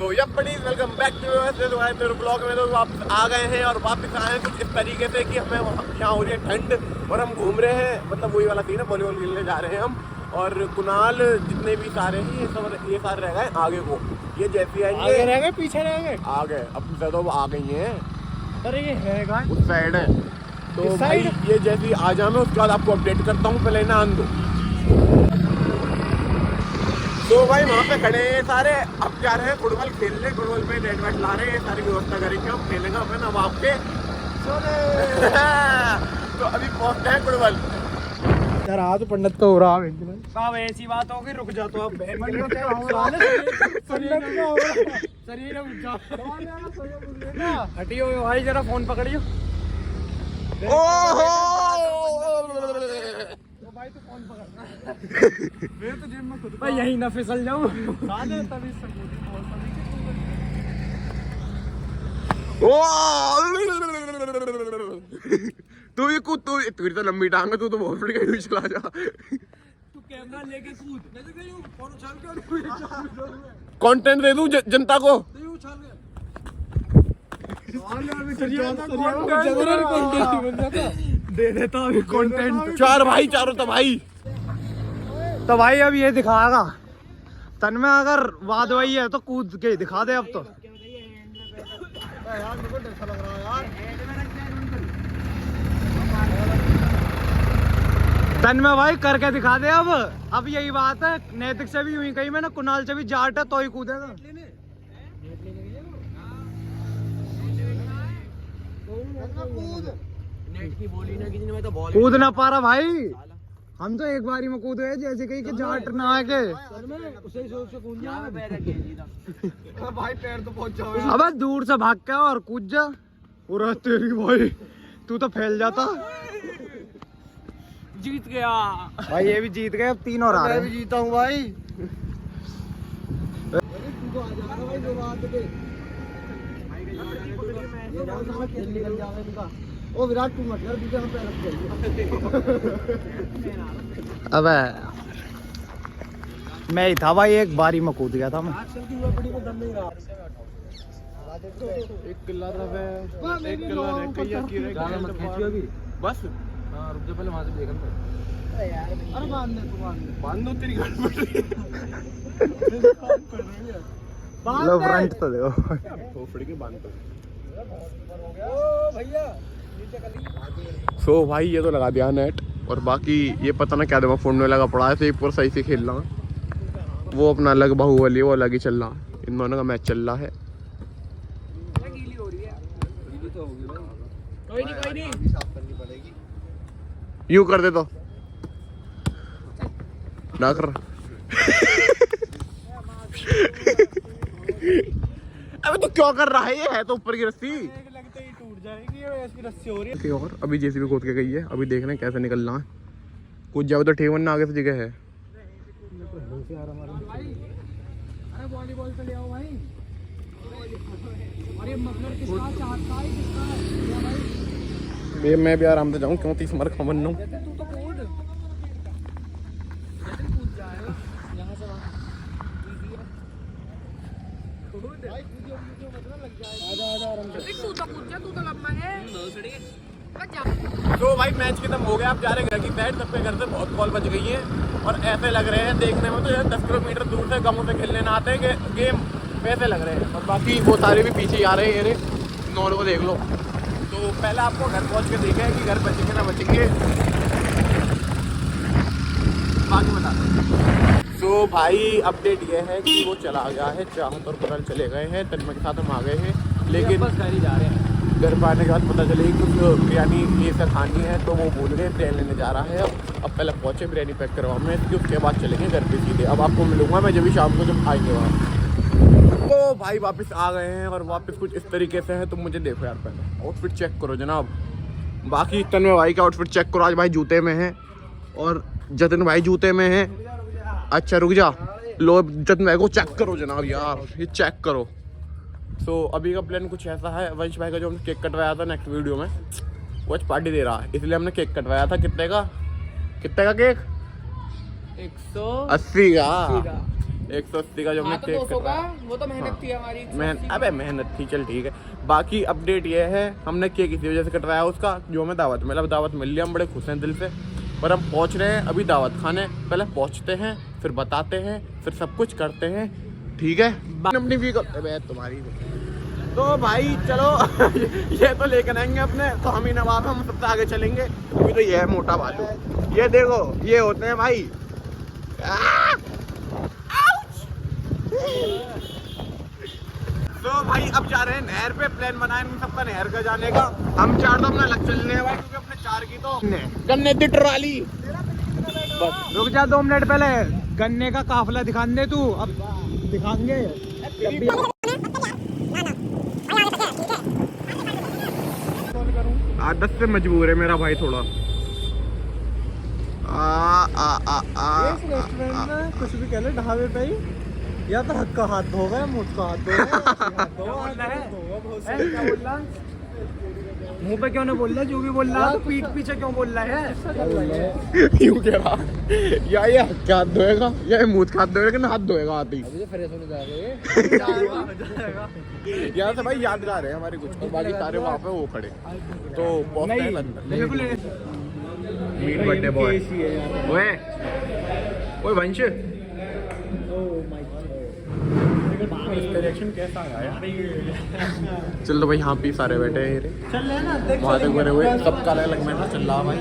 तो या please welcome back to blog में। तो वापस आ गए हैं और वापस आए हैं कुछ इस तरीके से कि हमें यहाँ हो रही है ठंड और हम घूम रहे हैं, मतलब वही वाला सीन है, वॉलीबॉल खेलने जा रहे हैं हम। और कुणाल जितने भी सारे हैं ये सारे रह गए आगे को, ये जैसे आएंगे आगे रह गए पीछे रह गए आ गए, अब तो आ गई हैं। अरे ये है कहाँ? उस साइड है तो भाई ये जैसे ही आ जाए मैं उसके बाद आपको अपडेट करता हूँ, पहले ना आन दो। तो भाई वहाँ पे खड़े हैं सारे, अब जा रहे हैं फुटबॉल खेलने, फुटबॉल पे नेट वेट ला रहे हैं, सारी व्यवस्था करेंगे, हम खेलेंगे अपने नवाब के। तो अभी पहुँचते हैं फुटबॉल। यार आज पंडित तो हो रहा है साहब, ऐसी बात होगी, रुक जा तो अब हटियो भाई, जरा फोन पकड़ियो। भाई तो फोन पकड़ मैं तो जेब में खुद भाई यहीं ना फिसल जाऊं तभी तू तो लंबी टांग है, तू तो बहुत बड़ी गाड़ी चला जा। तू कैमरा लेके कूद, फोन उछाल के कंटेंट दे दूं जनता को। दे देता अभी कंटेंट। चार भाई चारों तो भाई अब ये दिखाएगा तन में, अगर वाद वही है तो कूद के दिखा दे अब तो। यार मेरे को डर लग रहा है यार, तन में भाई करके दिखा दे अब यही बात है। नैतिक से भी हुई कहीं में ना, कुणाल से भी जाट है तो ही कूदेगा। कूद ना पा रहा भाई, हम तो एक बारी में कूदे जैसे कहीं के जाट ना आके। भाई पैर तो पहुंच जाओ, अब दूर से भाग के और कूद जा। पूरा तेरी भाई तू तो फैल जाता। जीत गया भाई, ये भी जीत गए, अब 3 और आ रहे हैं। मैं भी जीता हूँ भाई। ओ विराट तू मत यार, दूसरे पे अबे मैं ही था भाई, एक बारी में कूद गया था मैं। एक किला बस रुक जा, पहले वहां से देखा। अरे बांध दो, तेरी गाड़ी पड़ रही है। लो फ्रंट तो देखो, खोपड़ी के बांध दो। सो भाई ये तो लगा दिया नेट, और बाकी ये पता ना क्या दिमाग फोन में लगा पड़ा है, तो ये पूरा सही से खेल रहा। वो अपना अलग बाहुबली, वो अलग ही चल रहा, इन दोनों का मैच चल रहा है। कोई नहीं यूं कर दे तो ना कर। अबे तो क्या कर रहा है, ये है तो ऊपर की रस्सी लगते ही टूट जाएगी, ऐसी रस्सी हो रही है। और अभी जेसीबी खोद के गई है, अभी देख रहे हैं कैसे निकलना है। कुछ जाओ तो ठेवन ना, आगे से जगह है। अरे वॉलीबॉल तो ले आओ भाई। अरे मफलर किसका चाहता है, किसका है भाई? ये मैं भी आराम से जाऊँ, क्यों 30 मर खमन नू। तू तो कूद जाएगा यहाँ से वहाँ, भाई मतलब लग जाएगा। तू तो कूद जा, तू तो लंबा है। तो भाई मैच खत्म हो गया, अब जा रहे हैं घर की साइड। सबके घर से बहुत कॉल बज गई है और ऐसे लग रहे हैं देखने में तो यार 10 किलोमीटर दूर से गाँव से खेलने ना आते हैं गेम, वैसे लग रहे हैं। और बाकी वो सारे भी पीछे आ रहे हैं, ये नॉन को देख लो। तो पहले आपको घर पहुंच के देखे कि घर बचेंगे ना बचेंगे, बाकी बता दो। तो भाई अपडेट ये है कि वो चला गया है, चाहत और कुणाल चले गए हैं, तन्मय के साथ हम आ गए हैं, लेकिन बस घर ही जा रहे हैं। घर पर आने के बाद पता चले कुछ बिरयानी ये सब खानी है, तो वो भूल गए, बिरयानी लेने जा रहा है। अब पहले पहुँचे, बिरयानी पैक करवा में, उसके बाद चलेंगे घर पे सीधे। अब आपको मिलूंगा मैं जब भी शाम को जब आएंगे वहाँ। तो भाई वापस आ गए हैं और वापस कुछ इस तरीके से है। तो मुझे देखो यार, पहले आउटफिट चेक करो जनाब। बाकी तन्मय भाई का आउटफिट चेक करो, आज भाई जूते में है और जतिन भाई जूते में है। अच्छा रुक जा, लो जतिन भाई को चेक करो जनाब यार, ये चेक करो। तो अभी का प्लान कुछ ऐसा है, वंश भाई का जो हमने केक कटवाया था नेक्स्ट वीडियो में, वो आज पार्टी दे रहा है, इसलिए हमने केक कटवाया था। कितने का केक? 180 का 180 का जो हमने हाँ तो केक 200 का कटवाया। वो तो मेहनत थी हमारी। अबे मेहनत थी, चल ठीक है। बाकी अपडेट ये है, हमने केक इसी वजह से कटवाया उसका जो हमें दावत मिला, दावत मिल लिया, हम बड़े खुश हैं दिल से। पर हम पहुंच रहे हैं अभी दावत खाने, पहले पहुंचते हैं फिर बताते हैं फिर सब कुछ करते हैं, ठीक है। अपनी भी तुम्हारी तो भाई चलो ये तो लेकर आएंगे अपने, तो हम ही नवाब हम सबसे आगे चलेंगे। अभी तो ये है मोटा भालू, ये देखो ये होते हैं भाई। तो भाई अब जा रहे हैं नहर पे, प्लान बनाए इन सबका नहर का जाने का। हम चार तो अपना लग चलने हैं भाई, क्योंकि अपने चार की तो गन्ने की ट्राली। बस रुक जा 2 मिनट, पहले गन्ने का काफिला दिखाने दे तू, अब दिखाएंगे। 10 से मजबूर है मेरा भाई थोड़ा। कुछ भी कह ले ढाबे पे ही, या तो हक का हाथ धोगा या मुझ का हाथ धोगा। मुंह पे क्यों नहीं बोल रहा, जो भी बोल रहा है तो पीठ पीछे क्यों बोल रहा है? क्यों कह रहा या ये हाथ धोएगा या ये मुंह हाथ धोएगा ना, हाथ धोएगा हाथ ही। यहाँ से भाई यादगार है हमारे कुछ, बाकी सारे वहाँ पे वो खड़े तो पहुंचते हैं अंदर। मीट बर्थडे बॉय ओए ओए वंश, रिएक्शन कैसा आया यार? चल तो भाई यहाँ पे सारे बैठे हैं, चल ले ना, देख वहाँ तक बने हुए, सबका अलग अलग मेहनत चल रहा भाई।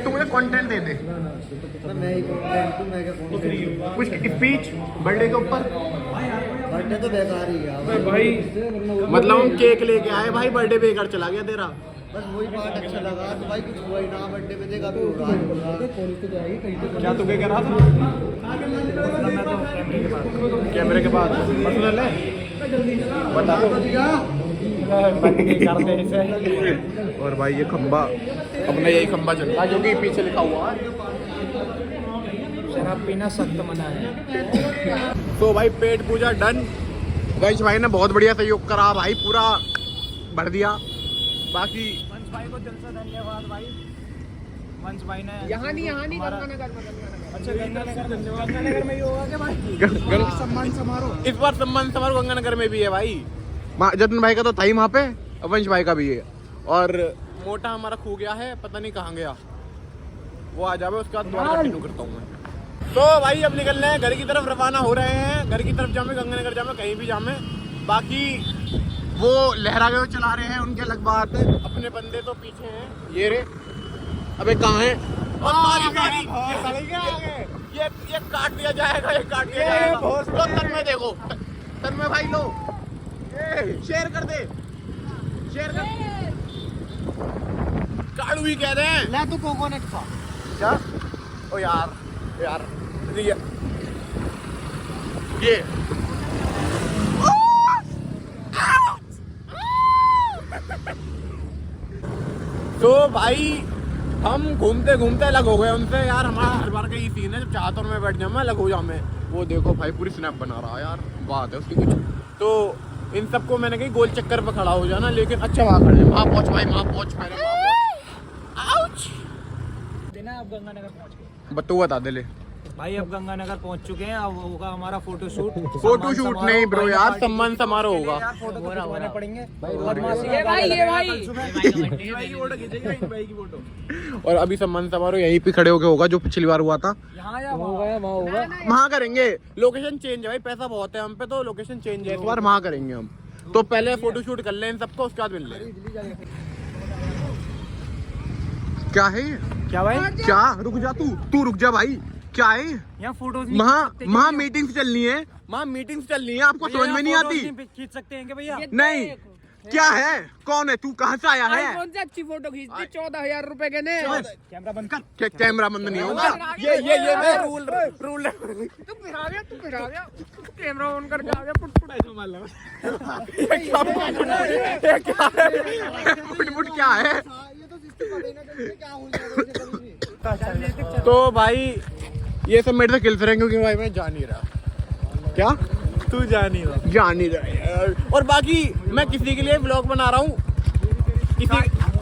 तू मुझे कंटेंट दे दे, कुछ स्पीच बर्थडे के ऊपर। बर्थडे तो बेकार ही गया भाई, मतलब हम केक लेके आए भाई, बर्थडे बेकार चला गया तेरा। बस वही बात अच्छा लगा तो भाई, कुछ हुआ ही ना बर्थडे पे, देखा भी होगा। क्या तू क्या कह रहा था? कैमरे के बाद पर्सनल है, बता दो। और भाई ये खंबा अपना, यही खंबा चल रहा है जो कि पीछे लिखा हुआ है शराब पीना सख्त मना है। तो भाई पेट पूजा डन। वंश भाई ने बहुत बढ़िया सहयोग करा भाई, पूरा भर दिया। बाकी वंश भाई को दिल से धन्यवाद भाई। वंश भाई ने यहाँ नहीं गंगानगर में। अच्छा गंगानगर में ही होगा क्या भाई? सम्मान समारोह इस बार सम्मान समारोह गंगानगर में भी है भाई। जतन भाई का तो था ही वहाँ पे, वंश भाई का भी है। और मोटा हमारा खो गया है, पता नहीं कहाँ गया, वो आ जावे उसके बाद दोबारा कंटिन्यू करता हूँ मैं। तो भाई अब निकल रहे हैं घर की तरफ, रवाना हो रहे हैं घर की तरफ, जामे गंगानगर जामे कहीं भी जामे। बाकी वो लहरा गए चला रहे हैं, उनके अलग बात है, अपने बंदे तो पीछे हैं। ये रे अबे कहाँ है? ये काट दिया जाएगा, ये काट दिया जाएगा। लो सर में देखो, सर में भाई लो, शेयर कर दे, शेयर कर। काड़ू ही कह रहे हैं। ले तू कोकोनट खा। क्या? ओ यार यार ये तो भाई हम घूमते घूमते अलग हो गए उनसे यार। हमारा हर बार का ये सीन है, जब चाहता हूँ मैं बैठ जाऊँ, मैं अलग हो जाऊँ मैं। वो देखो भाई पूरी स्नैप बना रहा है यार, बात है उसकी कुछ। तो इन सबको मैंने कही गोल चक्कर पे खड़ा हो जाना, लेकिन अच्छा वहाँ खड़े, वहाँ पहुँच भाई, वहाँ पहुँच पहले। देना अब गंगानगर पहुंच गए बत्तू बता दे ले भाई। अब गंगानगर पहुंच चुके हैं, अब होगा हमारा फोटो शूट। फोटो शूट नहीं ब्रो यार, सम्मान समारोह होगा। फोटो खिंचवाने पड़ेंगे। ये भाई और अभी सम्मान समारोह यहीं पे खड़े होके होगा, जो पिछली बार हुआ था। यहाँ या वहाँ होगा। वहाँ करेंगे, लोकेशन चेंज है भाई, पैसा बहुत है हम पे तो लोकेशन चेंज है, इस बार वहाँ करेंगे हम। तो पहले फोटो शूट कर लें इन सबको, उसके बाद मिल लें। क्या है क्या भाई? क्या? रुक जा तू रुक जा भाई, क्या है यहाँ फोटोज वहाँ मीटिंग्स चलनी है, वहाँ मीटिंग्स चलनी है, आपको समझ में नहीं आती? खींच सकते हैं क्या भैया? नहीं, क्या है, कौन है तू, कहाँ से आया है? कौन से अच्छी फोटो खींच दी 14,000 रुपए के ने। कैमरा बंद कर। क्या कैमरा बंद नहीं होगा? ये मैं रूल तू फिरा गया कैमरा ऑन करके आ गया, पुट ऐसे मार लगा। पुट क्या है? तो भाई ये सब मेरे से किल रहे हैं, क्योंकि भाई मैं जा नहीं रहा। क्या तू जा नहीं रहा यार। और बाकी मैं किसी के लिए व्लॉग बना रहा हूँ,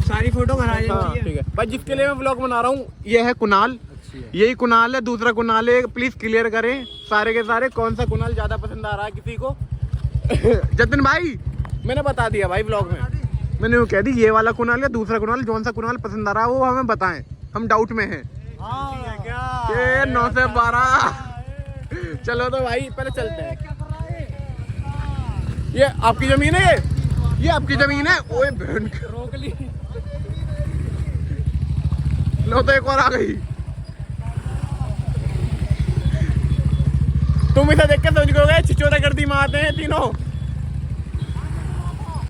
सारी फोटो बना ठीक है भाई, जिसके लिए मैं व्लॉग बना रहा हूँ ये है कुणाल, अच्छी है। यही कुणाल है, दूसरा कुणाल है, प्लीज क्लियर करें सारे के सारे कौन सा कुणाल ज्यादा पसंद आ रहा है किसी को। जतिन भाई मैंने बता दिया भाई ब्लॉग में, मैंने वो कह दी ये वाला कुणाल या दूसरा कुणाल, कौन सा कुणाल पसंद आ रहा है वो हमें बताएं, हम डाउट में हैं। ये 9 से 12। चलो तो भाई पहले चलते हैं। ये आपकी जमीन है, ये आपकी जमीन है। ओए बहन रोक ली। लो तो एक और आ गई। तुम इसे देख के समझ गए छिचोरे गर्दी मारते हैं तीनों।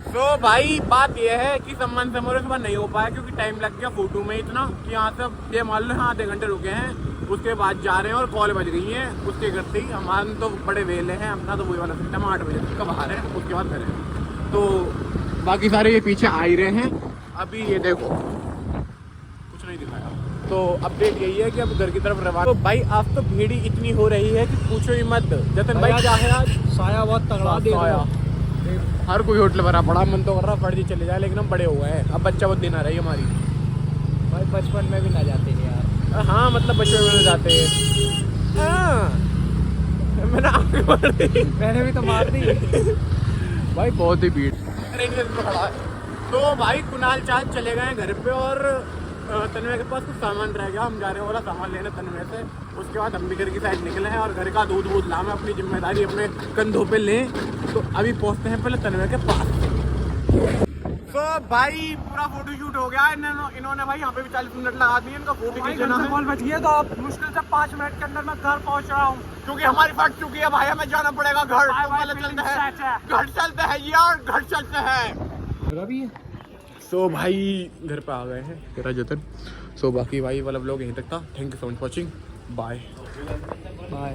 तो भाई बात यह है कि सम्मान समारोह के बाद नहीं हो पाया क्योंकि टाइम लग गया फोटो में इतना कि यहाँ से ये मान लो यहाँ आधे घंटे रुके हैं, उसके बाद जा रहे हैं और कॉल बज गई है उसके करते ही। हमारे तो बड़े वेले हैं अपना, तो वही वाला सिस्टम 8 बजे तक का बाहर है, उसके बाद घर है। तो बाकी सारे ये पीछे आ ही रहे हैं। अभी ये देखो कुछ नहीं दिखाया, तो अपडेट यही है कि अब घर की तरफ रवाना। तो भाई आज तो भीड़ ही इतनी हो रही है कि पूछो ही मत। जतन भाई क्या है आज? साया बहुत तगड़ा दे साया। हर कोई होटल भरा पड़ा, मन तो कर रहा फर्जी चले जाए, लेकिन हम बड़े हो गए हैं अब, बच्चा बहुत दिन आ रही है हमारी। भाई बचपन में भी ना जाते हैं यार। हाँ मतलब बच्चों में जाते हैं। हाँ मैंने आंखें मार दी। मैंने भी तो मार दी। भाई बहुत ही भीड़ खड़ा है। तो भाई कुणाल चाँद चले गए घर पे और तन्मय के पास कुछ सामान रह गया, हम जा रहे हैं वाला सामान लेने तन्मय से। उसके बाद हम भी घर की साइड निकले हैं और घर का दूध वूध लाना, अपनी जिम्मेदारी अपने कंधों पे लें। तो अभी पहुंचते हैं पहले तन्मय के पास। तो भाई पूरा फोटो शूट हो गया, इन्होंने भाई यहाँ पे भी 40 मिनट लगा दिए, इनका फोटो खींचना है। कॉल बच गया तो अब मुश्किल से 5 मिनट के अंदर मैं घर पहुंच रहा हूँ क्योंकि हमारी फट चुकी है भाई, हमें जाना पड़ेगा घर। तो पहले चलते हैं घर, चलते हैं यार घर चलते हैं। सो भाई घर पे आ गए हैं तेरा जतन। सो बाकी भाई वाला व्लॉग यहीं तक था। Thank you so much watching, bye bye.